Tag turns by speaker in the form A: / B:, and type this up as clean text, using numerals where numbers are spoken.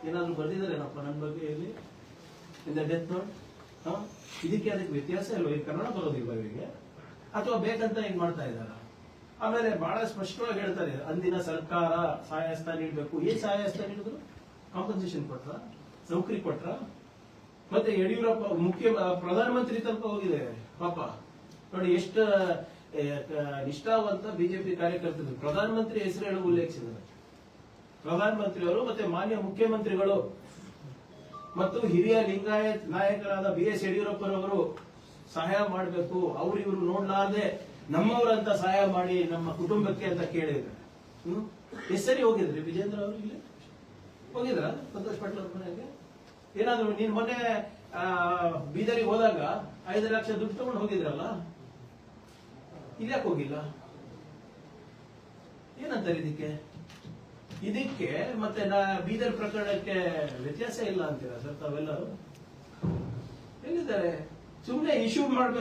A: ಏನಾದ್ರು ಬರ್ದಿದಾರೇನಪ್ಪ ನನ್ನ ಬಗ್ಗೆ ಇಲ್ಲಿ ಇಂದ ಡೆತ್ ನೋಟ್? ಇದಕ್ಕೆ ಅದಕ್ಕೆ ವ್ಯತ್ಯಾಸ ಇಲ್ವ? ಈ ಕನ್ನಡ ಬರೋದಿಲ್ವ ಇವರಿಗೆ? ಅಥವಾ ಬೇಕಂತ ಹಿಂಗ್ ಮಾಡ್ತಾ ಇದ್ದಾರ? ಆಮೇಲೆ ಬಹಳ ಸ್ಪಷ್ಟವಾಗಿ ಹೇಳ್ತಾರೆ, ಅಂದಿನ ಸರ್ಕಾರ ಸಹಾಯಹಸ್ತ ನೀಡಬೇಕು. ಏನ್ ಸಹಾಯಹಸ್ತ ನೀಡಿದ್ರು? ಕಾಂಪನ್ಸೇಷನ್ ಕೊಟ್ರ? ನೌಕರಿ ಕೊಟ್ರ? ಮತ್ತೆ ಯಡಿಯೂರಪ್ಪ ಪ್ರಧಾನಮಂತ್ರಿ ತನಕ ಹೋಗಿದೆ ಪಾಪ. ನೋಡಿ ಎಷ್ಟು ನಿಷ್ಠಾವಂತ ಬಿಜೆಪಿ ಕಾರ್ಯಕರ್ತರು. ಪ್ರಧಾನಮಂತ್ರಿ ಹೆಸರು ಹೇಳಿ ಉಲ್ಲೇಖಿಸಿದ್ದಾರೆ. ಪ್ರಧಾನಮಂತ್ರಿ ಅವರು ಮತ್ತೆ ಮಾನ್ಯ ಮುಖ್ಯಮಂತ್ರಿಗಳು ಮತ್ತು ಹಿರಿಯ ಲಿಂಗಾಯತ್ ನಾಯಕರಾದ BS ಯಡಿಯೂರಪ್ಪರವರು ಸಹಾಯ ಮಾಡಬೇಕು, ಅವ್ರು ಇವರು ನೋಡ್ಲಾರ್ದೆ ನಮ್ಮವರಂತ ಸಹಾಯ ಮಾಡಿ ನಮ್ಮ ಕುಟುಂಬಕ್ಕೆ ಅಂತ ಕೇಳಿದ್ರು. ಎಷ್ಟು ಸರಿ ಹೋಗಿದ್ರಿ ವಿಜೇಂದ್ರ ಅವರು? ಇಲ್ಲಿ ಹೋಗಿದ್ರ ಸಂತೋಷ್ ಪಾಟೀಲ್ ಅವ್ರ ಮನೆಗೆ? ಏನಾದ್ರು ನೀನ್ ಮೊನ್ನೆ ಬೀದರಿಗೆ ಹೋದಾಗ 5 ಲಕ್ಷ ದುಡ್ಡು ತಗೊಂಡು ಹೋಗಿದ್ರಲ್ಲ, ಇದ್ಯಾಕೆ ಹೋಗಿಲ್ಲ? ಏನಂತಾರೆ ಇದಕ್ಕೆ ಮತ್ತೆ ಬೀದರ್ ಪ್ರಕರಣಕ್ಕೆ ವ್ಯತ್ಯಾಸ ಇಲ್ಲ ಅಂತೀರಾ ಸರ್ ತಾವೆಲ್ಲರೂ? ಎಲ್ಲಿದ್ದಾರೆ? ಸುಮ್ಮನೆ ಇಶ್ಯೂ ಮಾಡ್ಬೇಕು.